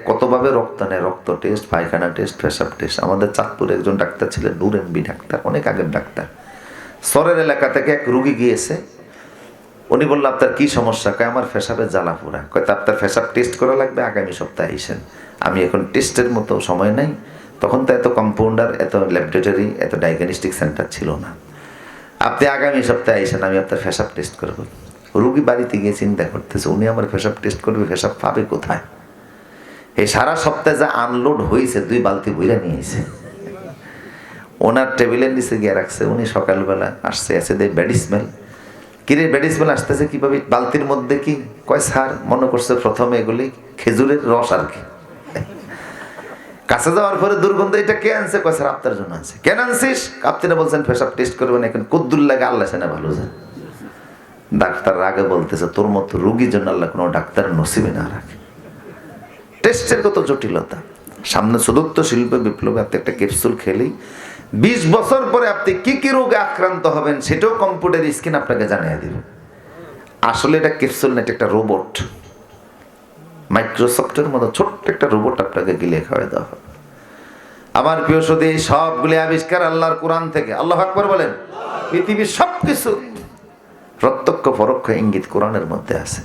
কতভাবে রক্ত নেয়, রক্ত টেস্ট, পায়খানা টেস্ট, পেশাব টেস্ট। আমাদের চাঁদপুরে একজন ডাক্তার ছিলেন, নূর এমবি ডাক্তার, অনেক আগের ডাক্তার। সরের এলাকা থেকে এক রুগী গিয়েছে, উনি বললো আপনার কি সমস্যা? কয় আমার পেশাবের জ্বালা পোড়া। কয় তা আপনার পেশাব টেস্ট করা লাগবে, আগামী সপ্তাহে আইসেন। আমি এখন টেস্টের মতো সময় নাই, তখন তো এত কম্পাউন্ডার, এত ল্যাবরেটরি, এত ডায়াগনস্টিক সেন্টার ছিল না। আপনি আগামী সপ্তাহে আইসেন, আমি আপনার পেশাব টেস্ট করবো। রুগী বাড়িতে গিয়ে চিন্তা করতেছে, উনি আমার পেশাব টেস্ট করবে, পেশাব পাবে কোথায়? এই সারা সপ্তাহে যা আনলোড হয়েছে 2 বালতি বইরা নিয়েছে, ওনার টেবিলের নিচে গিয়ে রাখছে। উনি সকালবেলা আসছে, এসে দেয় ব্যাড স্মেল। কিরে ব্যাড স্মেল আসতেছে কিভাবে? বালতির মধ্যে কি? কয় স্যার মনে করছে প্রথমে এগুলি খেজুরের রস আর কি। কাছে যাওয়ার পরে দুর্গন্ধ, এটা কে আনছে? কয় স্যার আপনার জন্য আনছে। কেন আনছিস? আপনি না বলছেন পেশাব টেস্ট করবেন, এখন কদ্দুর লাগে আল্লাহ সেনা ভালো যায়। ডাক্তার আগে বলতেছে তোর মতো রুগীর জন্য আল্লাহ কোনো ডাক্তার নসিবে না রাখে। টেস্টের কত জটিলতা। সামনে চতুর্থ শিল্প বিপ্লবে আপনি একটা ক্যাপসুল খেলেই 20 বছর পরে আপনি কি কি রোগে আক্রান্ত হবেন সেটাও কম্পিউটার স্ক্রিন আপনাকে জানিয়ে দিবে। আসলে এটা ক্যাপসুল না, এটা একটা রোবট। মাইক্রোসফটের মতো ছোট্ট একটা রোবট আপনাকে গিলে খাওয়াই দেওয়া হবে। আমার প্রিয় সুধী, সবগুলি আবিষ্কার আল্লাহর কোরআন থেকে। আল্লাহু আকবার বলেন। পৃথিবীর সবকিছু প্রত্যক্ষ পরোক্ষ ইঙ্গিত কোরআনের মধ্যে আছে।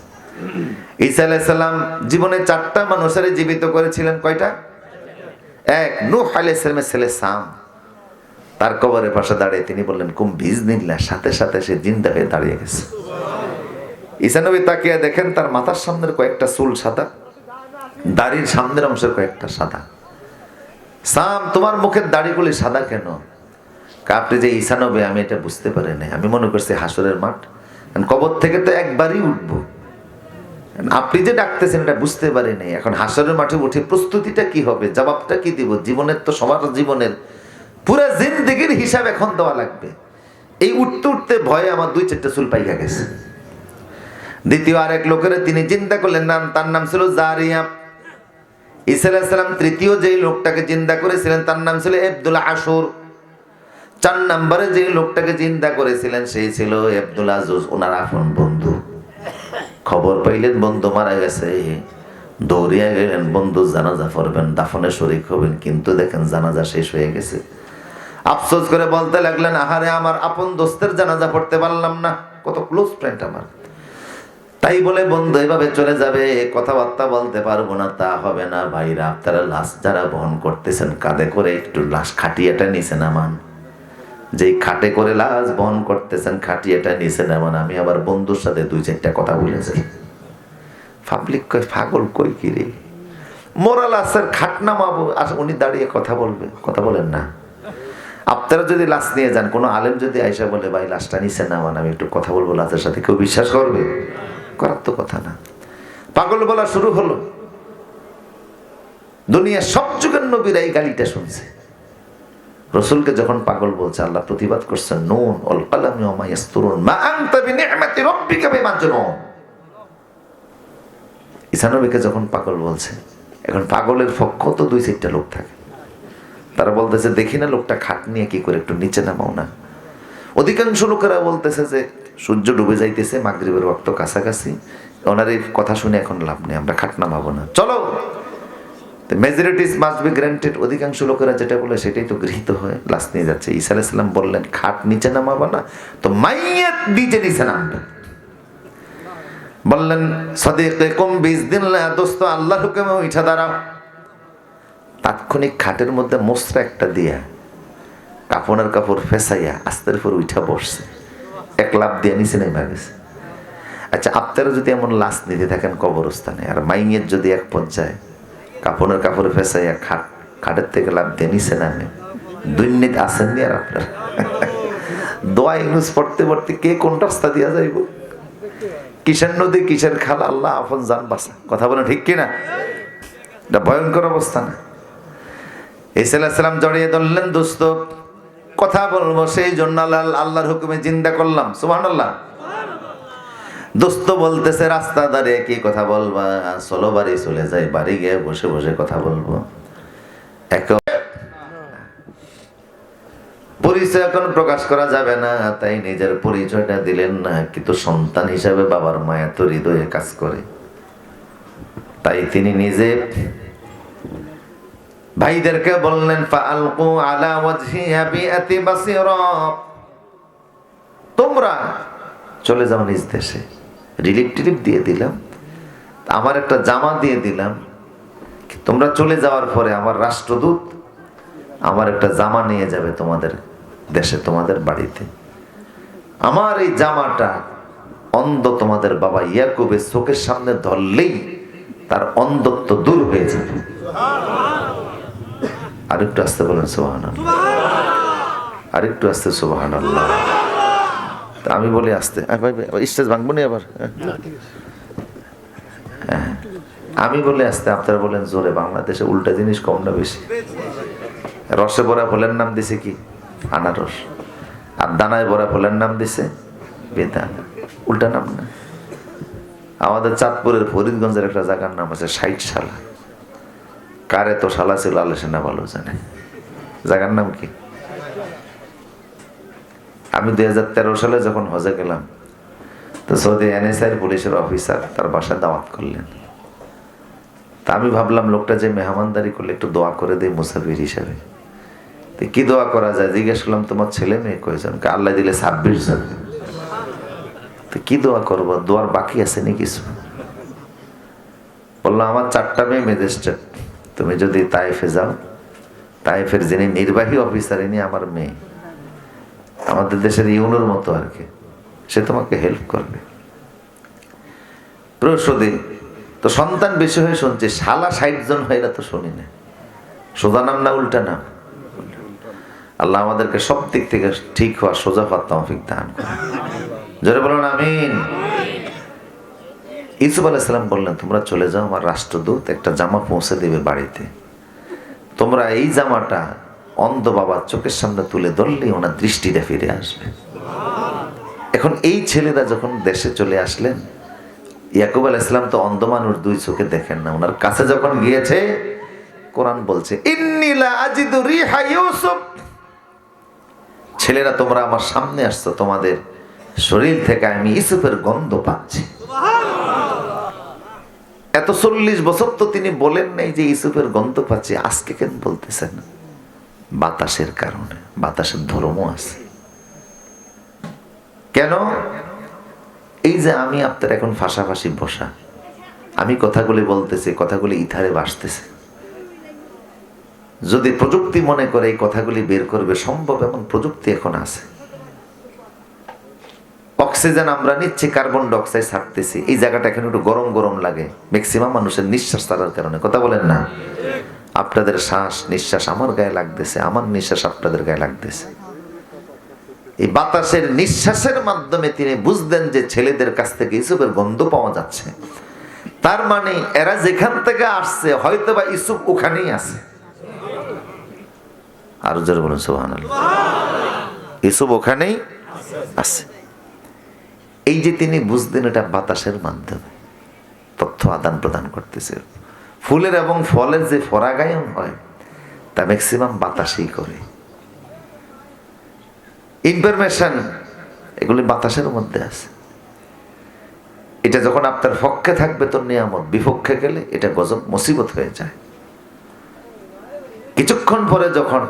ঈসা আলাইহিস সালাম জীবনে 4টা মানুষের জীবিত করেছিলেন। কয়টা? 1, নূহ আলাইহিস সালামের ছেলে সাম, তার কবরের পাশে দাঁড়িয়ে তিনি বললেন কুম বিইজনিল্লাহ, সাথে সাথে সে জিন্দা হয়ে দাঁড়িয়ে গেছে। ঈসা নবী তাকিয়ে দেখেন তার মাথার সামনের কয়েকটা চুল সাদা, দাড়ির সামনের অংশের কয়েকটা সাদা। সাম তোমার মুখের দাড়িগুলি সাদা কেন? আপনি যে ঈসা নবী আমি এটা বুঝতে পারি না, আমি মনে করছি হাসরের মাঠ, কবর থেকে তো একবারই উঠবো, আপনি যে ডাকতেছেন এটা বুঝতে পারি নাই। এখন হাসরের মাঠে উঠে প্রস্তুতিটা কি হবে, জবাবটা কি দিব? জীবনের তো সবার জীবনের পুরো জিন্দেগির হিসাব এখন দেওয়া লাগবে। এই উঠতে উঠতে ভয়ে আমার 2-4টা চুল পাইকা গেছে। দ্বিতীয় আরেক লোকের তিনি চিন্তা করলেন, তার নাম ছিল জারিয়া। ঈসা আলাইহিস সালাম তৃতীয় যেই লোকটাকে চিন্তা করেছিলেন তার নাম ছিল আব্দুল আশুর। 4 নম্বরে যে লোকটাকে চিন্তা করেছিলেন সেই ছিল আব্দুল আজুজ, ওনার আপন বন্ধু। খবর পাইলেন বন্ধু মারা গেছে, দৌড়িয়া গেলেন বন্ধু জানাজা পড়বেন, দাফনে শরীক হবেন। কিন্তু দেখেন জানাজা শেষ হয়ে গেছে। আফসোস করে বলতে লাগলেন আহারে আমার আপন দোস্তের জানাজা পড়তে পারলাম না, কত ক্লোজ ফ্রেন্ড আমার। তাই বলে বন্ধু এভাবে চলে যাবে, কথাবার্তা বলতে পারবো না, তা হবে না। ভাইরা আপনারা লাশ যারা বহন করতেছেন কাঁধে করে একটু লাশ খাটিয়াটা নিচে নামান। যেই খাটে করে লাশ বহন করতেছেন খাটিয়াটা নিচে নামান। আমি আবার বন্ধুর সাথে 2-4টা কথা বলেছি। পাবলিক কয় পাগল কই কি রে, মোরা লাশের খাট নামাবো, আচ্ছা উনি দাঁড়িয়ে কথা বলবে? কথা বলেন না। আপনারা যদি লাশ নিয়ে যান, কোনো আলেম যদি আইসা বলে ভাই লাশটা নিচে নামান, আমি একটু কথা বলবো লাশের সাথে, কেউ বিশ্বাস করবে? করার তো কথা না। পাগল বলা শুরু হলো। দুনিয়ার সব যুগের নবীরা এই গালিটা শুনছে। রসুলকে যখন পাগল বলছে আল্লাহ প্রতিবাদ করছেন, নুন ওয়াল কালামি ওয়া মা ইয়াসতুরুন মা আনতা বিনি'মাতি রাব্বিকা বিমাজনুন। ঈসা নবীকে যখন পাগল বলছে, এখন পাগলের পক্ষ তো 2-4টা লোক থাকে, তারা বলতেছে দেখি না লোকটা খাট নিয়ে কি করে, একটু নিচে নামাও না। অধিকাংশ লোকেরা বলতেছে যে সূর্য ডুবে যাইতেছে, মাগরিবের ওয়াক্ত কাছাকাছি, ওনার এই কথা শুনে এখন লাভ নেই, আমরা খাট নামাবো না, চলো। মেজরিটিস মাস্ট বি গ্রান্টেড। অধিকাংশ লোকেরা যেটা বলে সেটাই তো গৃহীত হয়, লাশ নিয়ে যাচ্ছে। ঈসা আলাইহিস সালাম বললেন খাট নিচে নামাবো না তো মাইয়াত নিচে নিচে নামবে। বললেন সাদিকুম বিইজনিল্লাহ, দোস্ত আল্লাহর হুকুমে উঠা দাঁড়াও। তাৎক্ষণিক খাটের মধ্যে মোসরা একটা দিয়া কাপড়ের কাপড় ফেসাইয়া আস্তের পর উঠা বসছে, এক লাফ দিয়ে নিচে নেমে গেছে। আচ্ছা আপনারা যদি এমন লাশ নিতে থাকেন কবরস্থানে, আর মাইয়ের যদি এক পর্যায়ে কাপড়ের কাপড় ফেসাইয়া খাটের থেকে লাফ দিয়ে নিচে নামে, দুর্নীতি আসেননি আর আপনার দোয়া ইউনুস পড়তে পড়তে কে কোন রাস্তা দিয়া যাইব? কিসের নদী কিসের খাল, আল্লাহ আপন জান বাসা। কথা বলেন ঠিক কিনা? এটা ভয়ঙ্কর অবস্থা না? ঈসা আলাইহিস সালাম জড়িয়ে ধরলেন, দোস্ত কথা বলবো সেই জন্য আল্লাহর হুকুমে জিন্দা করলাম। সুবহানাল্লাহ। দোস্ত বলতেছে রাস্তা দাঁড়িয়ে কি কথা বলবা, চলো বাড়ি চলে যাই, বাড়ি গিয়ে বসে বসে কথা বলবো। পরিচয় এখন প্রকাশ করা যাবে না, তাই নিজের পরিচয়টা দিলেন না, কিন্তু সন্তান হিসাবে বাবার মায়া তো হৃদয়ে কাজ করে। তাই তিনি নিজে ভাইদেরকে বললেন ফাআলকু আলা ওয়াজহি আবিআতি বাসীরা, তোমরা চলে যাও নিজ দেশে। রিলিফ টিলিপ দিয়ে দিলাম, আমার একটা জামা দিয়ে দিলাম, তোমরা চলে যাওয়ার পরে আমার রাষ্ট্রদূত আমার একটা জামা নিয়ে যাবে তোমাদের দেশে, তোমাদের বাড়িতে। আমার এই জামাটা অন্ধ তোমাদের বাবা ইয়াকুবের চোখের সামনে ধরলেই তার অন্ধত্ব দূর হয়ে যাবে। আরেকটু আসতে বলেন সুবহানাল্লাহ, আরেকটু আসতে সুবহানাল্লাহ। আমি বলি আসতে, স্টেজ ভাঙবো নি আবার। আমি বলে আসতে, আপনারা বলেন জোরে। বাংলাদেশে উল্টা জিনিস কম না বেশি? রসে ভরা ফলের নাম দিছে কি? আনারস। আর দানায় ভরা ফলের নাম দিছে বেদানা। উল্টা নাম না? আমাদের চাঁদপুরের ফরিদগঞ্জের একটা জায়গার নাম আছে 60 শালা। কারে তো শালা ছিল আলোচনা ভালো জানে। জায়গার নাম কি? আমি 2013 সালে যখন হজে গেলাম, তো সৌদি এনএসআই পুলিশের অফিসার তার বাসায় দাওয়াত করলেন। তা আমি ভাবলাম লোকটা যে মেহমানদারি করলে একটু দোয়া করে দেয় মুসাফির হিসাবে। কি দোয়া করা যায় জিজ্ঞেস করলাম, তোমার ছেলে মেয়ে কয়জন? আল্লাহ দিলে 26 জন। তো কি দোয়া করবো, দোয়ার বাকি আছে নি কিছু? বললাম আমার 4টা মেয়ে ম্যাজিস্ট্রেট, তুমি যদি তায়েফে যাও, তায়েফের যিনি নির্বাহী অফিসার ইনি আমার মেয়ে, আমাদের দেশের ইউনোর মতো আর কি, সে তোমাকে হেল্প করবে। প্রসূতি তো সন্তান বেশি হয়ে শুনছে, শালা 60 জন হয় না তো শুনি না। সোজা নাম না উল্টা নাম? আল্লাহ আমাদেরকে সব দিক থেকে ঠিক হওয়া সোজা হওয়ার তৌফিক দান করুন। জোরে বলুন আমিন। ইউসুফ আলাইহিস সালাম বললেন, তোমরা চলে যাও, আমার রাষ্ট্রদূত একটা জামা পৌঁছে দেবে বাড়িতে। তোমরা এই জামাটা অন্ধ বাবার চোখের সামনে তুলে ধরলেই ওনার দৃষ্টিটা ফিরে আসবে। এখন এই ছেলেরা যখন দেশে চলে আসলেন, ইয়াকুব আলাইহিস সালাম তো অন্ধ মানুষ, 2 চোখে দেখেন না। ওনার কাছে যখন গিয়েছে, কোরআন বলছে ইন্নী লা আজিদু রিহা ইউসুফ, ছেলেরা তোমরা আমার সামনে আসছো, তোমাদের শরীর থেকে আমি ইউসুফের গন্ধ পাচ্ছি। এত 40 বছর তো তিনি বলেন নাই যে ইউসুফের গন্ধ পাচ্ছি, আজকে কেন বলতেছেন? বাতাসের কারণে, বাতাসের ধর্ম আছে। কেন? এই যে আমি আপনার এখন ফাঁসাফাঁসি বসা, আমি কথাগুলি বলতেছি, কথাগুলি ইথারে ভাসতেছে। যদি প্রযুক্তি মনে করে এই কথাগুলি বের করবে সম্ভব, এমন প্রযুক্তি এখন আছে। অক্সিজেন আমরা নিচ্ছি, কার্বন ডাই অক্সাইড ছাড়তেছি, এই জায়গাটা এখন একটু গরম গরম লাগে ম্যাক্সিমাম মানুষের নিঃশ্বাস ছাড়ার কারণে। কথা বলেন না? আপনাদের শ্বাস নিঃশ্বাস আমার গায়ে লাগতেছে, আমার নিঃশ্বাস আপনাদের গায়ে লাগতেছে। এই বাতাসের নিঃশ্বাসের মাধ্যমে তিনি বুঝলেন যে ছেলেদের কাছ থেকে ইউসুফের গন্ধ পাওয়া যাচ্ছে। তার মানে এরা যেখান থেকে আসছে হয়তো বা ইউসুফ ওখানেই আছে। আর জোরে বলুন সুবহানাল্লাহ। ইউসুফ ওখানেই আছে। এই যে তিনি বুঝলেন, এটা বাতাসের মাধ্যমে তথ্য আদান প্রদান করতেছে। ফুলের এবং ফলের যে পরাগায়ন হয় তা ম্যাক্সিমাম বাতাসেই করে। ইনফরমেশন এগুলি বাতাসের মধ্যে আছে। এটা যখন আপনার পক্ষে থাকবে তো নিয়ামত, বিপক্ষে গেলে এটা গজব মুসিবত হয়ে যায়। কিছুক্ষণ পরে যখন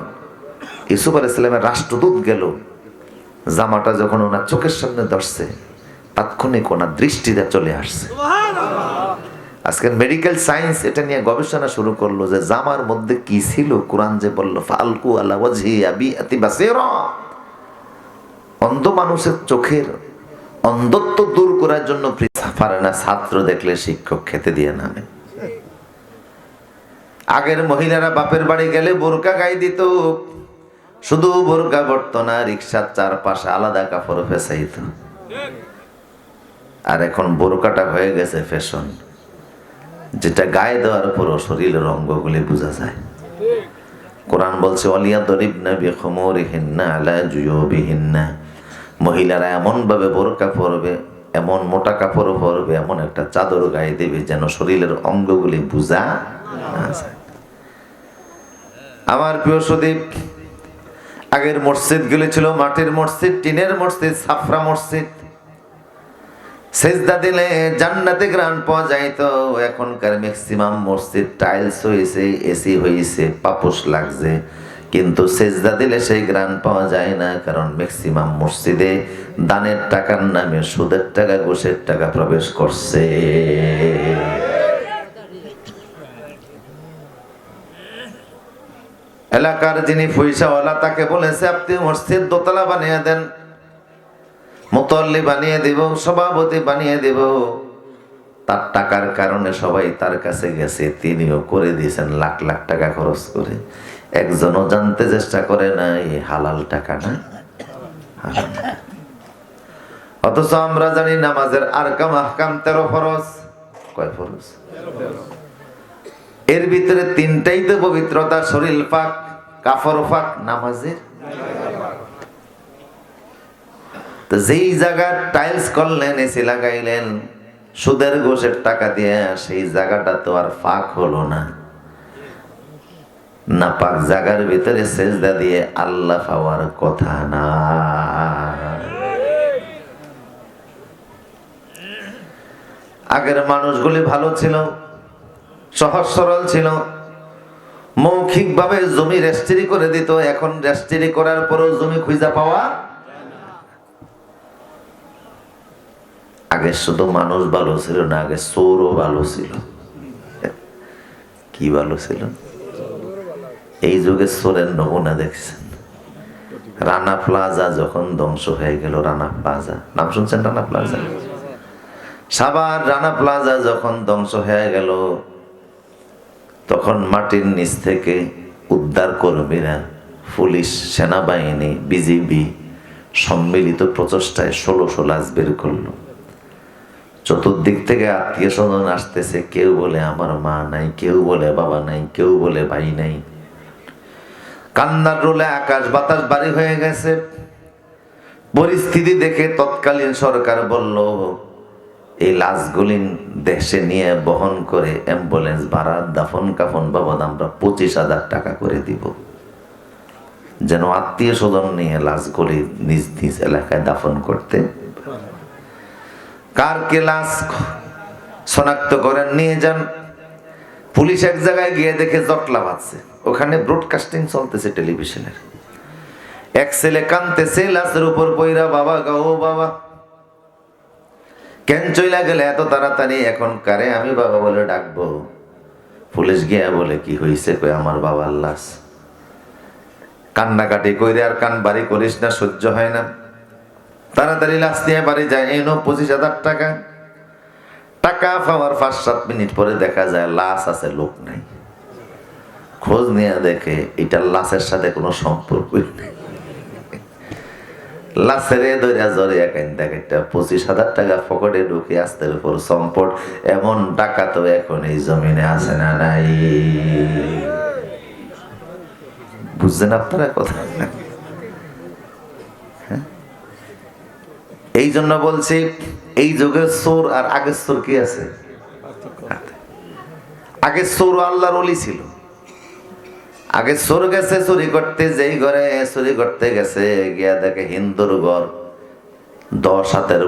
ইউসুফ আলাইহিস সালামের রাষ্ট্রদূত গেল, জামাটা যখন ওনার চোখের সামনে ধরছে, তাৎক্ষণিক ওনার দৃষ্টিটা চলে আসছে। আজকের মেডিকেল সায়েন্স এটা নিয়ে গবেষণা শুরু করলো যে জামার মধ্যে কি ছিল। কোরআন যে বলল ফালকু আলা ওয়াজহি আবিআতি বাসীরা, অন্ধ মানুষের চোখের অন্ধত্ব দূর করার জন্য পারে না ছাত্র দেখলে শিক্ষক খেতে দিয়ে নামে। আগের মহিলারা বাপের বাড়ি গেলে বোরকা গায়ে দিত, শুধু বোরকা পরতো না, রিকশার চারপাশে আলাদা কাপড় ফেসাইতো। আর এখন বোরকাটা হয়ে গেছে ফ্যাশন, যেটা গায়ে দেওয়ার পরও শরীরের অঙ্গগুলি বোঝা যায়। কোরআন বলছে ওয়ালিয়াদরিবনা বিখুমুরিহিন্না আলা জুয়ুবিহিন্না, মহিলারা এমন ভাবে বোরকা পরবে, এমন মোটা কাপড় পরবে, এমন একটা চাদর গায়ে দেবে যেন শরীরের অঙ্গগুলি বোঝা না যায়। আমার প্রিয় সুদীপ, আগের মসজিদগুলি ছিল মাটির মসজিদ, টিনের মসজিদ, সাফরা মসজিদ। সেজদা দিলে জান্নাতে গ্রান পাওয়া যায়, তো এখনকার ম্যাক্সিমাম মসজিদ টাইলস হয়েছে, এসি হয়েছে, পাপোশ লাগছে, কিন্তু সেজদা দিলে সেই গ্রান পাওয়া যায় না, কারণ ম্যাক্সিমাম মসজিদে দানের টাকার নামে সুদের টাকা, ঘুষের টাকা প্রবেশ করছে। এলাকার যিনি পয়সাওয়ালা তাকে বলেছে আপনি মসজিদ দোতলা বানিয়ে দেন, মুতল্লি বানিয়ে দেব, সভাপতি বানিয়ে দেব। তার টাকার কারণে সবাই তার কাছে গেছে, তিনিও করে দিয়েছেন লাখ লাখ টাকা খরচ করে। একজনও জানতে চেষ্টা করে না এই হালাল টাকা না। অথচ আমরা জানি নামাজের আরকাম আহকাম 13 ফরজ। কয় ফরজ? এর ভিতরে 3টাই তো পবিত্রতা, শরীর পাক, কাফর পাক, নামাজের। তো যেই জায়গা টাইলস করলেন, এসি লাগাইলেন সুদের ঘুষের টাকা দিয়ে, সেই জায়গাটা তো আর পাক হলো না। না পাক জায়গার ভিতরে সেজদা দিয়ে আল্লাহ পাওয়ার কথা না। আগের মানুষগুলি ভালো ছিল, সহজ সরল ছিল, মৌখিকভাবে জমি রেজিস্ট্রি করে দিত। এখন রেজিস্ট্রি করার পরেও জমি খুঁজে পাওয়া। আগে শুধু মানুষ ভালো ছিল না, আগে চোরও ভালো ছিল। কি ভালো ছিল? এই যুগে চোরের নমুনা দেখছেন। রানা প্লাজা যখন ধ্বংস হয়ে গেল, রানা প্লাজা নাম শুনছেন? রানা প্লাজা, সাভার রানা প্লাজা যখন ধ্বংস হয়ে গেল, তখন মাটির নিচ থেকে উদ্ধার কর্মীরা, পুলিশ, সেনাবাহিনী, বিজিবি সম্মিলিত প্রচেষ্টায় 1600 লাশ বের করলো। চতুর্দিক থেকে আত্মীয় স্বজন আসতেছে, কেউ বলে আমার মা নাই, কেউ বলে বাবা নাই, কেউ বলে ভাই নাই। কান্নার রোলে আকাশ বাতাস বাড়ি হয়ে গেছে। পরিস্থিতি দেখে তৎকালীন সরকার বলল, এই লাশগুলি দেশে নিয়ে বহন করে অ্যাম্বুলেন্স ভাড়া, দাফন কাফন বাবদ আমরা 25,000 টাকা করে দিব, যেন আত্মীয় স্বজন নিয়ে লাশগুলি নিজ নিজ এলাকায় দাফন করতে। কার কে লাশ শনাক্ত করেন, নিয়ে যান। পুলিশ এক জায়গায় গিয়ে দেখে জটলা বাজছে, ওখানে ব্রডকাস্টিং চলতেছে টেলিভিশনের। এক ছেলে কাঁদতেছে লাশের উপর পইরা, বাবা গাও বাবা, কেন চইলা গেলে এত তাড়াতাড়ি, এখন কারে আমি বাবা বলে ডাকবো? পুলিশ গিয়া বলে কি হয়েছে? কই আমার বাবার লাশ। কান্নাকাটি কইরে আর কান বাড়ি করিস না, সহ্য হয় না, তাড়াতাড়ি লাশ নিয়ে বাড়ি যায়। এই নো 25,000 টাকা। টাকা পাওয়ার 5-7 মিনিট পরে দেখা যায় লাশ আছে, লোক নাই। খোঁজ নিয়ে দেখে এটার লাশের সাথে কোনো সম্পর্কই নেই। লাশেরে ধরিয়া জড়িয়া কাইন্দা কাইটা 25,000 টাকা পকেটে ঢুকে আস্তের উপর সম্পদ। এমন টাকা তো এখন এই জমিনে আছে না নাই? বুঝছেন আপনারা কথা? এই জন্য বলছি, এই যুগের চোর আর আগের চোর কি আছে? আগের চোর আল্লাহর ওলি ছিল। আগে চোর গেছে চুরি করতে, যেই ঘরে চুরি করতে গেছে গিয়া দেখে হিন্দুর ঘর 10 হাতের